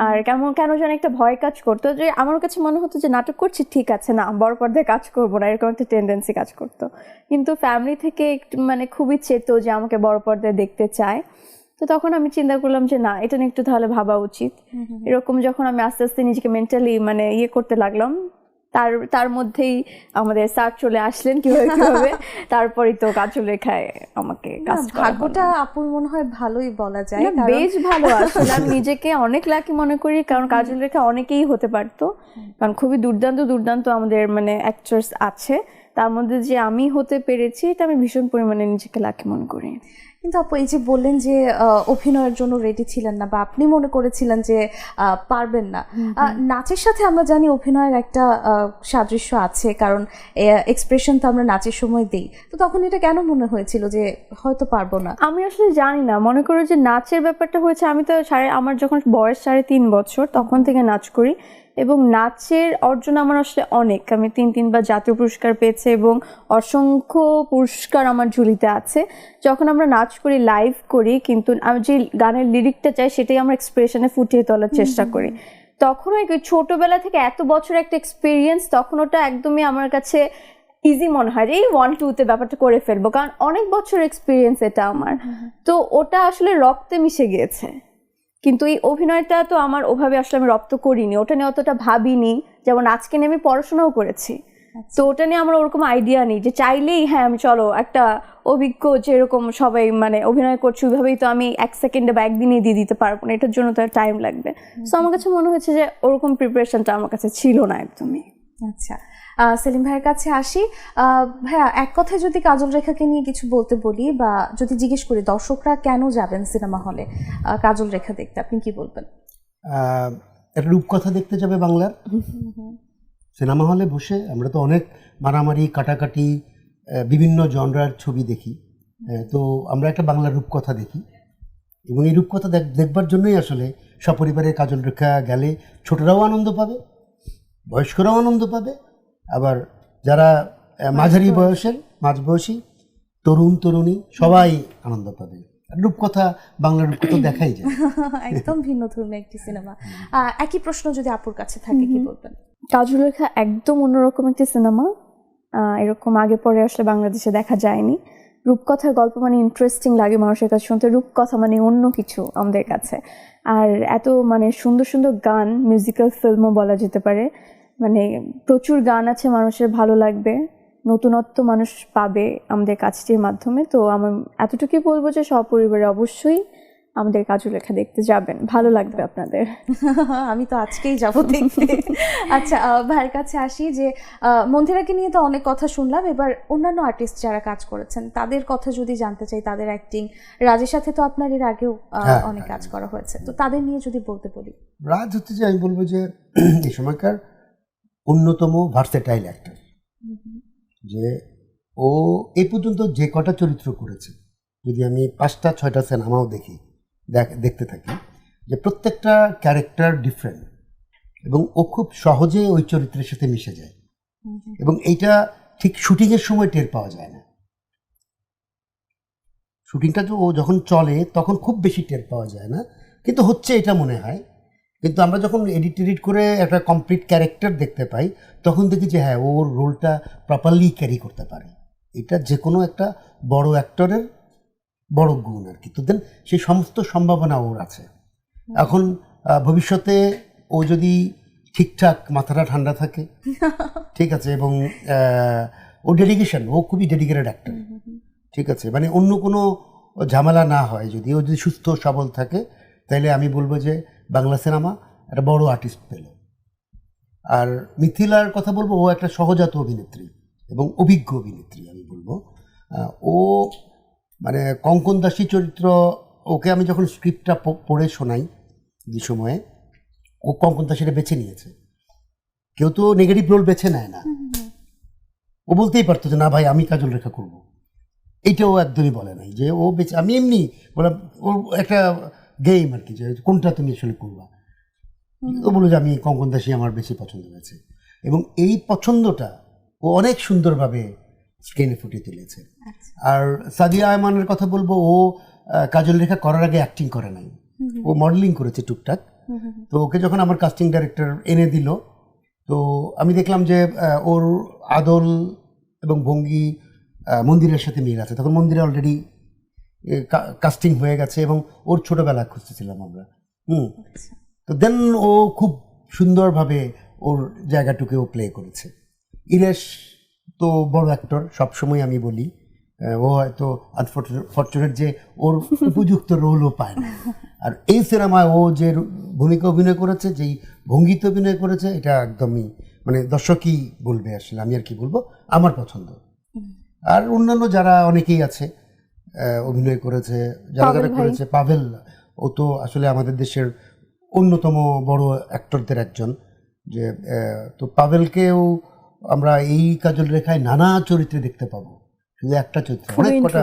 আর কেন যেন একটা ভয় কাজ করতো, যে আমার কাছে মনে হতো যে নাটক করছি ঠিক আছে, না বড় পর্দায় কাজ করবো না, এরকম একটা টেন্ডেন্সি কাজ করতো। কিন্তু ফ্যামিলি থেকে একটু মানে খুবই চেতো যে আমাকে বড় পর্দায় দেখতে চায়, তো তখন আমি চিন্তা করলাম যে না, এটা নিয়ে একটু তাহলে ভাবা উচিত। এরকম যখন আমি আস্তে আস্তে নিজেকে মেন্টালি মানে করতে লাগলাম, তার মধ্যেই আমাদের স্যার চলে আসলেন কিভাবে, তারপরেই তো কাজল রেখায় আমাকে কাজ করা হলো। ভাগ্যটা আপুর মনে হয় ভালোই বলা যায়, না, বেশ ভালো। আসলে আমি নিজেকে অনেক লাকি মনে করি, কারণ কাজল রেখা অনেকেই হতে পারতো, কারণ খুবই দুর্দান্ত আমাদের মানে অ্যাক্ট্রেস আছে, তার মধ্যে যে আমি হতে পেরেছি, এটা আমি ভীষণ পরিমাণে নিজেকে লাকি মনে করি। কিন্তু আপু এই যে বললেন যে অভিনয়ের জন্য রেডি ছিলেন না, বা আপনি মনে করেছিলেন যে পারবেন না, নাচের সাথে আমরা জানি অভিনয়ের একটা সাদৃশ্য আছে, কারণ এক্সপ্রেশন তো আমরা নাচের সময় দিই, তো তখন এটা কেন মনে হয়েছিল যে হয়তো পারবো না? আমি আসলে জানি না, মনে করো যে নাচের ব্যাপারটা হয়েছে, আমি তো আমার যখন বয়স 3.5 বছর তখন থেকে নাচ করি, এবং নাচের অর্জন আমার আসলে অনেক, আমি 3বার জাতীয় পুরস্কার পেয়েছি এবং অসংখ্য পুরস্কার আমার ঝুলিতে আছে। যখন আমরা নাচ করি, লাইভ করি, কিন্তু আমি যে গানের লিরিকটা চাই সেটাই আমরা এক্সপ্রেশনে ফুটিয়ে তোলার চেষ্টা করি। তখন ওই ছোটবেলা থেকে এত বছর একটা এক্সপিরিয়েন্স, তখন ওটা একদমই আমার কাছে ইজি মনে হয় যে এই 1-2-তে ব্যাপারটা করে ফেলবো, কারণ অনেক বছর এক্সপিরিয়েন্স এটা আমার, তো ওটা আসলে রক্তে মিশে গিয়েছে। কিন্তু এই অভিনয়টা তো আমার ওভাবে আসলে আমি রপ্ত করিনি, ওটা নিয়ে অতটা ভাবিনি, যেমন আজকে নিয়ে আমি পড়াশোনাও করেছি, তো ওটা নিয়ে আমার ওরকম আইডিয়া নেই যে চাইলেই হ্যাঁ আমি চলো একটা অভিজ্ঞ যেরকম সবাই মানে অভিনয় করছে ওইভাবেই তো আমি 1 সেকেন্ডে বা একদিনে দিয়ে দিতে পারবো না, এটার জন্য তো টাইম লাগবে। সো আমার কাছে মনে হয়েছে যে ওরকম প্রিপারেশনটা আমার কাছে ছিল না একদমই। আচ্ছা, সেলিম ভাইয়ের কাছে আসি। ভাইয়া, এক কথায় যদি কাজল রেখাকে নিয়ে কিছু বলতে বলি, বা যদি জিজ্ঞেস করি দর্শকরা কেন যাবেন সিনেমা হলে কাজল রেখা দেখতে, আপনি কি বলবেন? একটা রূপকথা দেখতে যাবে বাংলার সিনেমা হলে বসে। আমরা তো অনেক মারামারি কাটাকাটি বিভিন্ন জনরার ছবি দেখি, তো আমরা একটা বাংলার রূপকথা দেখি, এবং এই রূপকথা দেখবার জন্যই আসলে সপরিবারে কাজল রেখা গেলে ছোটরাও আনন্দ পাবে, বয়স্করাও আনন্দ পাবে, আবার যারা মাঝারি বয়সের মাঝবয়সী তরুণ তরুণী সবাই আনন্দ পাবে। রূপকথা, বাংলা রূপকথা দেখাই যায়। একদম ভিন্ন ধর্মী একটি সিনেমা। একই প্রশ্ন যদি আপুর কাছে থাকে, কি বলবেন? কাজল রেখা একদম অন্যরকম একটি সিনেমা, এরকম আগে পরে আসলে বাংলাদেশে দেখা যায়নি। রূপকথার গল্প মানে ইন্টারেস্টিং লাগে মানুষের কাছে শুনতে, রূপকথা মানে অন্য কিছু আমাদের কাছে। আর এত মানে সুন্দর সুন্দর গান, মিউজিক্যাল ফিল্মও বলা যেতে পারে, মানে প্রচুর গান আছে, মানুষের ভালো লাগবে, নতুনত্ব মানুষ পাবে আমাদের কাজটির মাধ্যমে। তো আমার এতটুকুই বলবো যে সপরিবারে অবশ্যই আমাদের কাজল রেখা দেখতে যাবেন, ভালো লাগবে আপনাদের। আমি তো আজকেই যাব দেখতে। আচ্ছা, ভাইয়ের কাছে আসি, যে মন্দিরাকে নিয়ে তো অনেক কথা শুনলাম, এবার অন্যান্য আর্টিস্ট যারা কাজ করেছেন তাদের কথা যদি জানতে চাই, তাদের অ্যাক্টিং, রাজের সাথে তো আপনার এর আগেও অনেক কাজ করা হয়েছে, তো তাদের নিয়ে যদি বলতে বলি। রাজ হচ্ছে যে আমি বলবো যে এই সময়কার অন্যতম ভার্সেটাইল অ্যাক্টর, যে ও এই পর্যন্ত যে কটা চরিত্র করেছে, যদি আমি 5টা-6টা সিনেমাও দেখতে থাকি, যে প্রত্যেকটা ক্যারেক্টার ডিফারেন্ট, এবং ও খুব সহজে ওই চরিত্রের সাথে মিশে যায়। এবং এইটা ঠিক শুটিংয়ের সময় টের পাওয়া যায় না। শুটিংটা ও যখন চলে তখন খুব বেশি টের পাওয়া যায় না, কিন্তু হচ্ছে এটা মনে হয়। কিন্তু আমরা যখন এডিট করে একটা কমপ্লিট ক্যারেক্টার দেখতে পাই তখন দেখি যে হ্যাঁ, ওর রোলটা প্রপারলি ক্যারি করতে পারে। এটা যে কোনো একটা বড় অ্যাক্টরের বড় গুণ আর কি। তো দেন সেই সমস্ত সম্ভাবনা ওর আছে। এখন ভবিষ্যতে ও যদি ঠিকঠাক মাথাটা ঠান্ডা থাকে, ঠিক আছে, এবং ও ডেডিকেশন, ও খুবই ডেডিকেটেড অ্যাক্টর, ঠিক আছে, মানে অন্য কোনো ঝামেলা না হয়, যদি ও যদি সুস্থ সবল থাকে, তাইলে আমি বলবো যে বাংলা সিনেমা একটা বড় আর্টিস্ট পেল। আর মিথিলার কথা বলবো, ও একটা সহজাত অভিনেত্রী এবং অভিজ্ঞ অভিনেত্রী আমি বলবো। ও মানে কঙ্কন দাসী চরিত্র, ওকে আমি যখন স্ক্রিপ্টটা পড়ে শোনাই যে সময়ে, ও কঙ্কন দাসীটা বেছে নিয়েছে। কেউ তো নেগেটিভ রোল বেছে নেয় না। ও বলতেই পারতো যে না ভাই আমি কাজল রেখা করবো, এইটাও একদমই বলে নাই যে ও বেছে, আমি এমনি বললাম ও একটা গেম আর কি, যে কোনটা তুমি আসলে করবা। ও বললো যে আমি কঙ্কন দাসী আমার বেশি পছন্দ হয়েছে, এবং এই পছন্দটা ও অনেক সুন্দরভাবে স্ক্রিনে ফুটিয়ে তুলেছে। আর সাদিয়া আয়মানের কথা বলবো, ও কাজল রেখা করার আগে অ্যাক্টিং করে নাই, ও মডেলিং করেছে টুকটাক। তো ওকে যখন আমার কাস্টিং ডাইরেক্টর এনে দিল, তো আমি দেখলাম যে ওর আদল এবং ভঙ্গি মন্দিরের সাথে মিল আছে। তখন মন্দিরে অলরেডি কাস্টিং হয়ে গেছে এবং ওর ছোটবেলা খুঁজতেছিলাম আমরা। তো দেন ও খুব সুন্দরভাবে ওর জায়গাটুকে ও প্লে করেছে। ইরেশ তো বড় অ্যাক্টর, সবসময় আমি বলি ও হয়তো আনফরচুনেট যে ওর উপযুক্ত রোলও পায় না। আর এই সিনেমায় ও যে ভূমিকা অভিনয় করেছে, যেই ভঙ্গিতে অভিনয় করেছে, এটা একদমই মানে দর্শকই বলবে, আসলে আমি আর কি বলবো, আমার পছন্দ। আর অন্যান্য যারা অনেকেই আছে অভিনয় করেছে, যারা যারা করেছে, পাভেল, ও তো আসলে আমাদের দেশের অন্যতম বড় অ্যাক্টরদের একজন। যে তো পাভেলকেও আমরা এই কাজল রেখায় নানা চরিত্রে দেখতে পাবো, শুধু একটা চরিত্র, অনেক কটা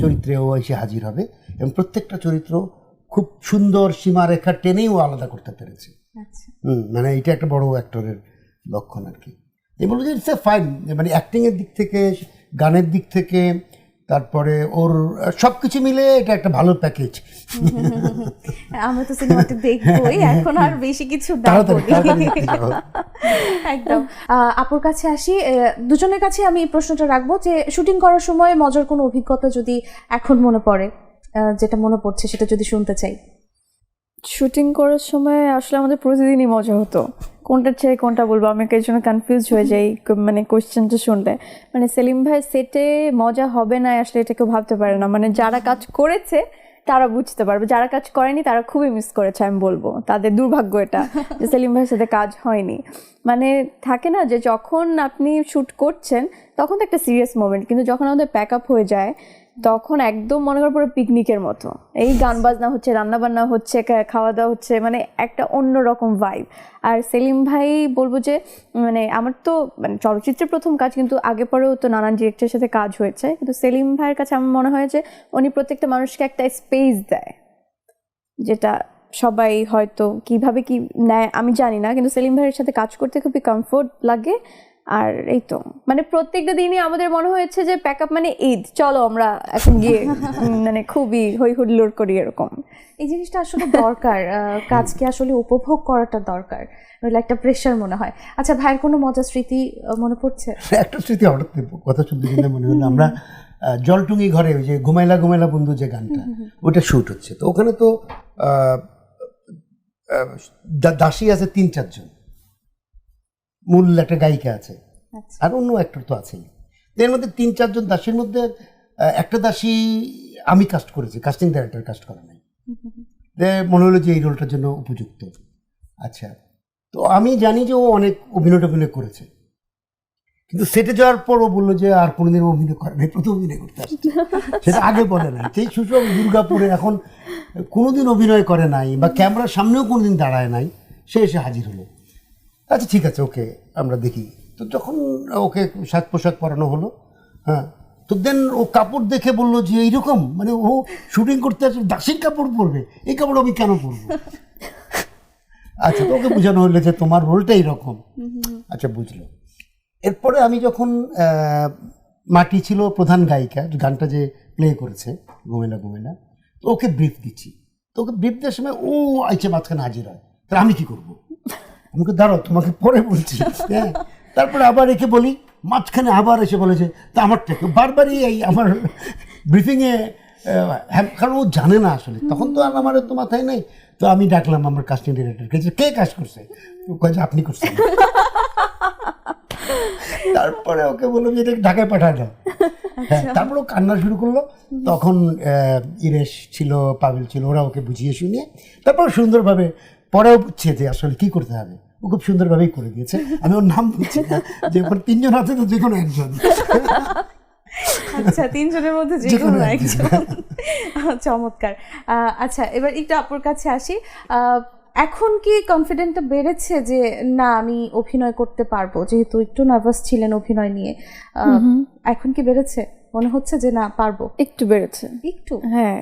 চরিত্রে ও এসে হাজির হবে, এবং প্রত্যেকটা চরিত্র খুব সুন্দর সীমারেখা টেনেও আলাদা করতে পেরেছে। মানে এটা একটা বড় অ্যাক্টরের লক্ষণ আর কি। এই বলবো যে ইটস এ ফাইন, মানে অ্যাক্টিংয়ের দিক থেকে, গানের দিক থেকে, তারপরে ওর সবকিছু মিলে এটা একটা ভালো প্যাকেজ। আমরা তো সিনেমাটি দেখবোই, এখন আর বেশি কিছু একদম। আপুর কাছে আসি, দুজনের কাছে আমি এই প্রশ্নটা রাখবো যে শুটিং করার সময় মজার কোনো অভিজ্ঞতা যদি এখন মনে পড়ে, যেটা মনে পড়ছে সেটা যদি শুনতে চাই। শুটিং করার সময় আসলে আমাদের প্রতিদিনই মজা হতো, কোনটা ছেড়ে কোনটা বলবো আমি এই জন্য কনফিউজ হয়ে যাই মানে কোয়েশ্চেনটা শুনলে। মানে সেলিম ভাই সেটে মজা হবে না আসলে এটা কেউ ভাবতে পারে না। মানে যারা কাজ করেছে তারা বুঝতে পারবে, যারা কাজ করেনি তারা খুবই মিস করেছে, আমি বলবো তাদের দুর্ভাগ্য এটা যে সেলিম ভাইয়ের সাথে কাজ হয়নি। মানে থাকে না যে যখন আপনি শ্যুট করছেন তখন তো একটা সিরিয়াস মোমেন্ট, কিন্তু যখন আমাদের প্যাক আপ হয়ে যায় তখন একদম মনে কর পুরো পিকনিকের মতো, এই গান বাজনা হচ্ছে, রান্না বান্না হচ্ছে, খাওয়া দাওয়া হচ্ছে, মানে একটা অন্যরকম ভাইব। আর সেলিম ভাই বলবো যে মানে আমার তো মানে চলচ্চিত্রের প্রথম কাজ, কিন্তু আগে পরেও তো নানান ডিরেক্টরের সাথে কাজ হয়েছে, কিন্তু সেলিম ভাইয়ের কাছে আমার মনে হয় যে উনি প্রত্যেকটা মানুষকে একটা স্পেস দেয়, যেটা সবাই হয়তো কিভাবে কি নেয় আমি জানি না, কিন্তু সেলিম ভাইয়ের সাথে কাজ করতে খুবই কমফোর্ট লাগে। আর এই তো মানে প্রত্যেকটা দিনই আমাদের মনে হয়েছে যে প্যাক আপ মানে ঈদ, চলো আমরা এখন গিয়ে মানে খুবই হই হুল্লোড় করি এরকম। এই জিনিসটা আসলে দরকার, কাজকে আসলে উপভোগ করাটা দরকার, নইলে একটা প্রেশার মনে হয়। আচ্ছা, ভাইয়ের কোনো মজার স্মৃতি মনে পড়ছে? একটা স্মৃতি হঠাৎ কথা শুনতে শুনতে মনে হলো, আমরা জলটুঙ্গি ঘরে ওই যে ঘুমাইলা ঘুমাইলা বন্ধু যে গানটা, ওটা শ্যুট হচ্ছে। তো ওখানে তো দাসী আছে 3-4 জন, মূল একটা গায়িকা আছে, আর অন্য অ্যাক্টর তো আছেই। এর মধ্যে 3-4 জন দাসীর মধ্যে একটা দাসী আমি কাস্ট করেছি, কাস্টিং ডাইরেক্টর কাস্ট করা নাই, মনে হলো যে এই রোলটার জন্য উপযুক্ত। আচ্ছা, তো আমি জানি যে ও অনেক অভিনয় করেছে, কিন্তু সেটে যাওয়ার পর ও বললো যে আর কোনোদিন অভিনয় করে নাই, প্রথম অভিনয় করতে আসছে। সেটা আগে বলে না, সেই সুষম দুর্গাপুরে এখন কোনোদিন অভিনয় করে নাই বা ক্যামেরার সামনেও কোনোদিন দাঁড়ায় নাই, সে এসে হাজির হলো। আচ্ছা ঠিক আছে, ওকে আমরা দেখি। তো যখন ওকে সাজ পোশাক পরানো হলো, হ্যাঁ, তো দেন ও কাপড় দেখে বললো যে এইরকম, মানে ও শুটিং করতে আসে দাসীর কাপড় পরবে, এই কাপড় আমি কেন পরবো? আচ্ছা, তো ওকে বোঝানো হলো যে তোমার রোলটা এইরকম। আচ্ছা, বুঝলো। এরপরে আমি যখন মাটি ছিল প্রধান গায়িকা, গানটা যে প্লে করেছে ঘুমেলা ঘুমেলা, তো ওকে ব্রিফ দিচ্ছি। তো ওকে ব্রিফ দেওয়ার সময় ও আইছে মাঝখানে হাজির হয়, তাহলে আমি কি করবো? আমাকে দাঁড়াও, তোমাকে পরে বলছি। হ্যাঁ, তারপরে আবার একে বলি, মাঝখানে আবার এসে বলেছে তা আমারটা বারবারই এই আমার ব্রিফিংয়ে, কারণ ও জানে না আসলে, তখন তো আর আমার তো মাথায় নেই। তো আমি ডাকলাম আমার কাস্টিং ডিরেক্টরকে, যে কে কাজ করছে? ও কয় যে আপনি করছেন। তারপরে ওকে বললাম যে এটা ঢাকায় পাঠায় দাও। হ্যাঁ, তারপরে ও কান্না শুরু করলো। তখন ইরেশ ছিল, পাবেল ছিল, ওরা ওকে বুঝিয়ে শুনিয়ে তারপর সুন্দরভাবে পরেও বুঝছে যে আসলে কি করতে হবে। ও খুব সুন্দরভাবেই করে দিয়েছে। আমি ওর নাম বলছি না, যে ওর 3 জন আছে তো যে কোনো একজন। আচ্ছা, 3 জনের মধ্যে যে কোনো একজন। চমৎকার। আচ্ছা, এবার একটু আপুর কাছে আসি। এখন কি কনফিডেন্টটা বেড়েছে যে না আমি অভিনয় করতে পারবো, যেহেতু একটু নার্ভাস ছিলেন অভিনয় নিয়ে, এখন কি বেড়েছে? মনে হচ্ছে যে না পারবো? একটু বেড়েছে। একটু? হ্যাঁ,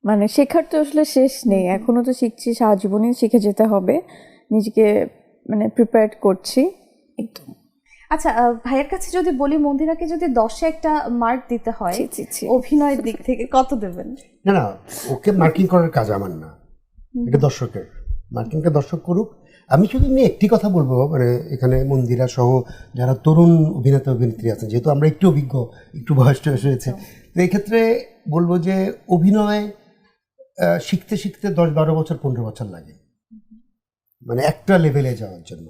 মানে শেখার তো আসলে শেষ নেই, এখনো তো শিখছি, সারা জীবনই শিখে যেতে হবে, নিজেকে মানে প্রিপেয়ার করছি একদম। আচ্ছা, ভাইয়ের কাছে যদি বলি, মন্দিরাকে যদি 10-এ একটা মার্ক দিতে হয় অভিনয়ের দিক থেকে, কত দেবেন? না না, ওকে মার্কিং করার কাজ আমার না, এটা দর্শকের। মার্কিংটা দর্শক করুক। আমি শুধু নিয়ে একটি কথা বলবো, মানে এখানে মন্দিরা সহ যারা তরুণ অভিনেতা অভিনেত্রী আছেন, যেহেতু আমরা একটু অভিজ্ঞ, একটু বয়স টয়স হয়েছে, তো এই ক্ষেত্রে বলবো যে অভিনয় শিখতে শিখতে 10-12 বছর 15 বছর লাগে, মানে একটা লেভেলে যাওয়ার জন্য।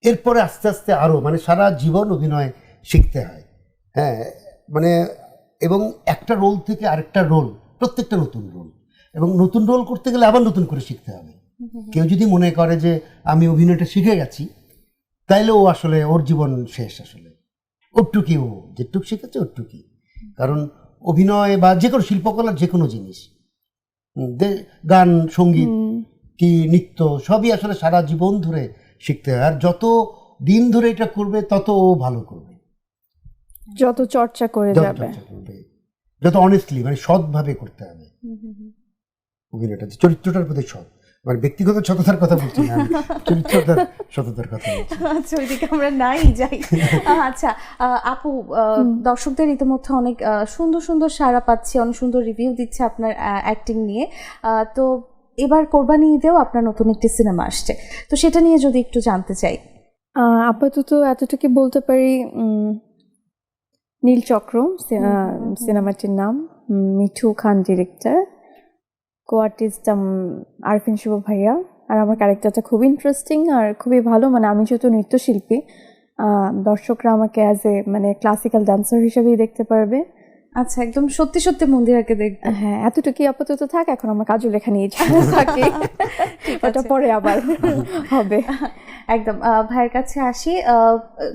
এরপরে আস্তে আস্তে আরও, মানে সারা জীবন অভিনয় শিখতে হয়। হ্যাঁ, মানে এবং একটা রোল থেকে আরেকটা রোল, প্রত্যেকটা নতুন রোল, এবং নতুন রোল করতে গেলে আবার নতুন করে শিখতে হবে। কেউ যদি মনে করে যে আমি অভিনয়টা শিখে গেছি, তাইলে ও আসলে ওর জীবন শেষ। আসলে ওরটুকি, ও যেটুক শিখেছে ওরটুকি। কারণ অভিনয় বা যে কোনো শিল্পকলার যে কোনো জিনিস, গান, সঙ্গীত কি নৃত্য, সবই আসলে সারা জীবন ধরে শিখতে হয়। আর যত দিন ধরে এটা করবে তত ও ভালো করবে, যত চর্চা করে যাবে, যত অনেস্টলি, মানে সৎভাবে করতে হবে অভিনয়টা, চরিত্রটার প্রতি সৎ, মানে ব্যক্তিগত সততার কথা বলছি না, চরিত্রটার সততার কথা বলছি। আচ্ছা, ওইদিকে আমরা নাই যাই। আচ্ছা আপু, দর্শকদের ইতিমধ্যে অনেক সুন্দর সুন্দর সাড়া পাচ্ছি, অনেক সুন্দর রিভিউ দিচ্ছে আপনার অ্যাক্টিং নিয়ে। তো এবার কোরবানি ঈদেও আপনার নতুন একটি সিনেমা আসছে, তো সেটা নিয়ে যদি একটু জানতে চাই। আপাতত এতটুকু বলতে পারি, নীলচক্র সিনেমাটির নাম, মিঠু খান ডিরেক্টর, কো-আর্টিস্ট আরফিন শুভ ভাইয়া। আর আমার ক্যারেক্টারটা খুব ইন্টারেস্টিং আর খুবই ভালো, মানে আমি যেহেতু নৃত্যশিল্পী, দর্শকরা আমাকে অ্যাজ এ মানে ক্লাসিক্যাল ডান্সার হিসেবেই দেখতে পারবে। আচ্ছা, একদম সত্যি সত্যি মন্দিরাকে দেখবে? হ্যাঁ, এতটুকুই আপাতত থাক, এখন আমার কাজল লেখা নিয়ে থাকে, ওটা পরে আবার হবে। একদম। ভাইয়ের কাছে আসি,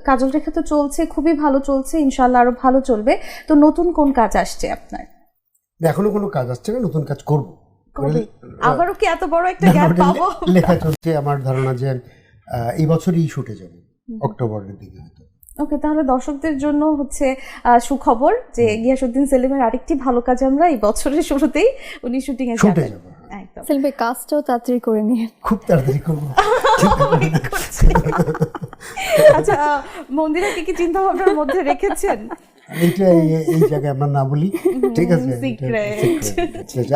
কাজল রেখা তো চলছে, খুবই ভালো চলছে, ইনশাল্লাহ আরো ভালো চলবে। তো নতুন কোন কাজ আসছে আপনার? এখনো কোনো কাজ আসছে না, নতুন কাজ করব। আবারও কি এত বড় একটা গ্যাপ পাবো? লেখা চলছে, আমার ধারণা যে এই বছরই শুটে যাবে, অক্টোবরের দিকে হয়তো। ওকে, তাহলে দর্শকদের জন্য হচ্ছে সুখবর যে গিয়াসউদ্দিন সেলিমের আরেকটি ভালো কাজ আমরা এই বছরের শুরুতেই উনি শুটিং এ যাবেন। একদম। সেলিম ভাই কাজটাও তাড়াতাড়ি করে নিয়ে, খুব তাড়াতাড়ি করব। আচ্ছা, মন্দিরাকে কি চিন্তা ভাবনার মধ্যে রেখেছেন? এইটা এই জায়গায় আমরা না বলি, ঠিক আছে?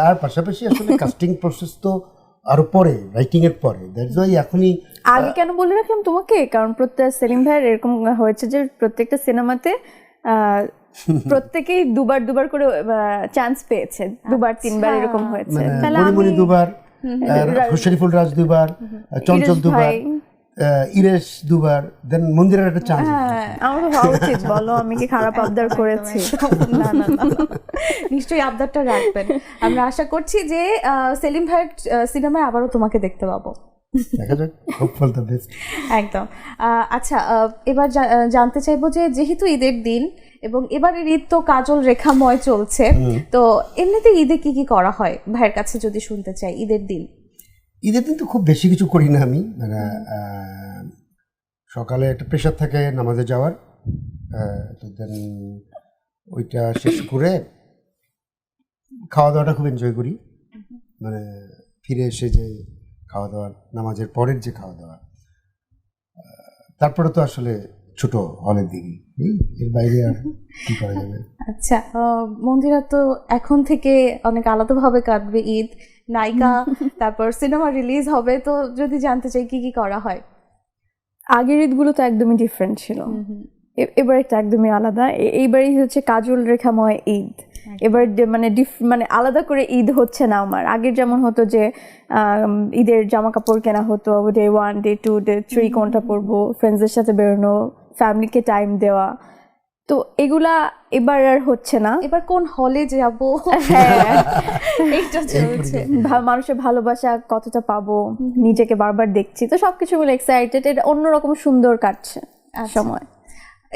আর পাশাপাশি আসলে কাস্টিং প্রসেস তো আরো পরে, রাইটিং এর পরে, দ্যাটস ওয়াই এখনই আগে কেন বলে রাখলাম তোমাকে, কারণ প্রত্যেক সেলিম ভাইয়ের এরকম হয়েছে যে প্রত্যেকটা সিনেমাতে প্রত্যেকেই দুবার করে চান্স পেয়েছে, 2-3বার এরকম হয়েছে। তাহলে মণিমণি 2বার, শরীফুল রাজ 2বার, চঞ্চল 2বার, ইরেশ 2বার, দেন মন্দিরের একটা চান্স। আমার তো হওয়া উচিত, বলো আমি কি খারাপ আবদার করেছি? না না না, নিশ্চয়ই আবদারটা রাখবেন। আমরা আশা করছি যে সেলিম ভাইয়ের সিনেমায় আবারও তোমাকে দেখতে পাবো। দেখা যাক, হোপ ফর দ্য বেস্ট। একদম। আচ্ছা, এবার জানতে চাইবো যে যেহেতু ঈদের দিন এবং এবারের ঈদ তো কাজল রেখাময় চলছে, তো এমনিতে ঈদে কি কি করা হয় ভাইয়ের কাছে যদি শুনতে চাই? ঈদের দিন তো খুব বেশি কিছু করি না আমি, মানে সকালে একটা প্রেশার থাকে নামাজে যাওয়ার, তো দেন ওইটা শেষ করে খাওয়া দাওয়াটা খুব এনজয় করি, মানে ফিরে এসে যে খাওয়া দাওয়া, নামাজের পরের যে খাওয়া দাওয়া, তারপরে তো আসলে ছোট হলের দিকে, এর বাইরে আর কি করা যাবে। আচ্ছা, মন্দিরা তো এখন থেকে অনেক আলাদাভাবে কাটবে ঈদ, নায়িকা, তারপর সিনেমা রিলিজ হবে, তো যদি জানতে চাই কি কি করা হয়। আগের ঈদগুলো তো একদমই ডিফারেন্ট ছিল, এবার একটা একদমই আলাদা। এইবারই হচ্ছে কাজল রেখাময় ঈদ। এবার মানে আলাদা করে ঈদ হচ্ছে না আমার। আগের যেমন হতো যে ঈদের জামা কাপড় কেনা হতো, ডে 1 ডে 2 ডে 3 কোনটা পরবো, ফ্রেন্ডসদের সাথে বেরোনো, ফ্যামিলিকে টাইম দেওয়া, তো এগুলা এবার আর হচ্ছে না। এবার কোন হলে যাব, হ্যাঁ, এইটা চলছে। মানুষের ভালোবাসা কতটা পাবো, নিজেকে বারবার দেখছি, তো সবকিছু মিলে এক্সাইটেড। এটা অন্যরকম সুন্দর কাটছে সময়।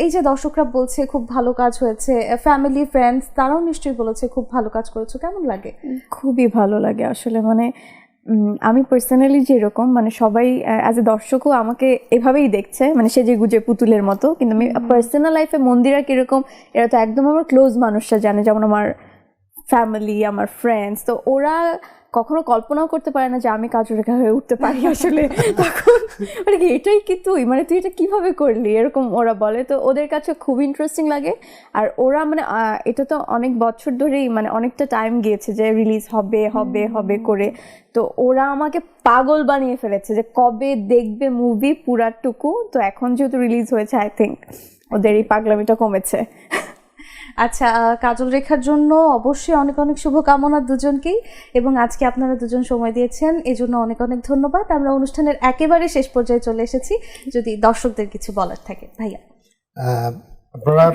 এই যে দর্শকরা বলছে খুব ভালো কাজ হয়েছে, ফ্যামিলি ফ্রেন্ডস তারাও নিশ্চয়ই বলেছে খুব ভালো কাজ করেছো, কেমন লাগে? খুবই ভালো লাগে আসলে। মানে আমি পার্সোনালি যেরকম, মানে সবাই অ্যাজ এ দর্শকও আমাকে এভাবেই দেখছে, মানে সেজে গুজে পুতুলের মতো, কিন্তু আমি পার্সোনাল লাইফে মন্দিরা কিরকম এরা তো একদম আমার ক্লোজ মানুষরা জানে, যেমন আমার ফ্যামিলি, আমার ফ্রেন্ডস, তো ওরা কখনো কল্পনাও করতে পারে না যে আমি কাজল রেখা হয়ে উঠতে পারি আসলে। তখন মানে কি এটাই কি তুই, মানে তুই এটা কিভাবে করলি, এরকম ওরা বলে। তো ওদের কাছে খুব ইন্টারেস্টিং লাগে। আর ওরা মানে এটা তো অনেক বছর ধরেই, মানে অনেকটা টাইম গিয়েছে যে রিলিজ হবে হবে হবে করে, তো ওরা আমাকে পাগল বানিয়ে ফেলেছে যে কবে দেখবে মুভি পুরাটুকু। তো এখন যেহেতু রিলিজ হয়েছে, আই থিঙ্ক ওদের এই পাগলামিটা কমেছে। আচ্ছা, কাজল রেখার জন্য অবশ্যই অনেক অনেক শুভকামনা দুজনকেই, এবং আজকে আপনারা দুজন সময় দিয়েছেন এজন্য অনেক অনেক ধন্যবাদ। আমরা অনুষ্ঠানের একেবারে শেষ পর্যায়ে চলে এসেছি, যদি দর্শকদের কিছু বলার থাকে ভাইয়া। আপনারা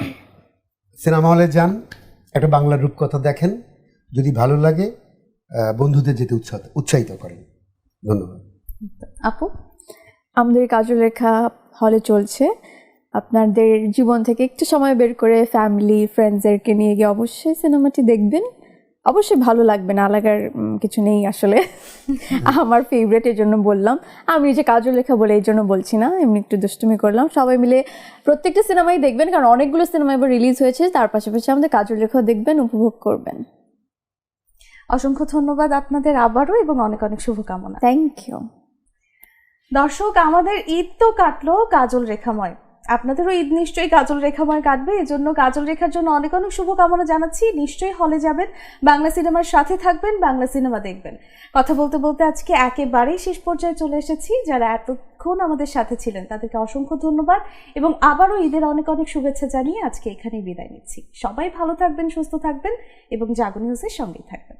সিনেমা হলে যান, একটা বাংলা রূপকথা দেখেন, যদি ভালো লাগে বন্ধুদের যেতে উৎসাহিত করেন। ধন্যবাদ। আপু? আমাদের কাজল রেখা হলে চলছে, আপনাদের জীবন থেকে একটু সময় বের করে ফ্যামিলি ফ্রেন্ডসদেরকে নিয়ে গিয়ে অবশ্যই সিনেমাটি দেখবেন। অবশ্যই ভালো লাগবে, না লাগার কিছু নেই আসলে। আমার ফেভারিটের জন্য বললাম, আমি যে কাজল রেখা বলে এই জন্য বলছি না, এমনি একটু দুষ্টুমি করলাম। সবাই মিলে প্রত্যেকটা সিনেমাই দেখবেন, কারণ অনেকগুলো সিনেমা এবার রিলিজ হয়েছে, তার পাশাপাশি আমাদের কাজল রেখাও দেখবেন, উপভোগ করবেন। অসংখ্য ধন্যবাদ আপনাদের আবারও, এবং অনেক অনেক শুভকামনা। Thank you. দর্শক, আমাদের ঈদ তো কাটলো কাজল রেখাময়, আপনাদেরও ঈদ নিশ্চয়ই কাজল রেখাময় কাটবে, এজন্য কাজল রেখার জন্য অনেক অনেক শুভকামনা জানাচ্ছি। নিশ্চয়ই হলে যাবেন, বাংলা সিনেমার সাথে থাকবেন, বাংলা সিনেমা দেখবেন। কথা বলতে বলতে আজকে একেবারেই শেষ পর্যায়ে চলে এসেছি। যারা এতক্ষণ আমাদের সাথে ছিলেন তাদেরকে অসংখ্য ধন্যবাদ, এবং আবারও ঈদের অনেক অনেক শুভেচ্ছা জানিয়ে আজকে এখানেই বিদায় নিচ্ছি। সবাই ভালো থাকবেন, সুস্থ থাকবেন, এবং জাগো নিউজের সঙ্গেই থাকবেন।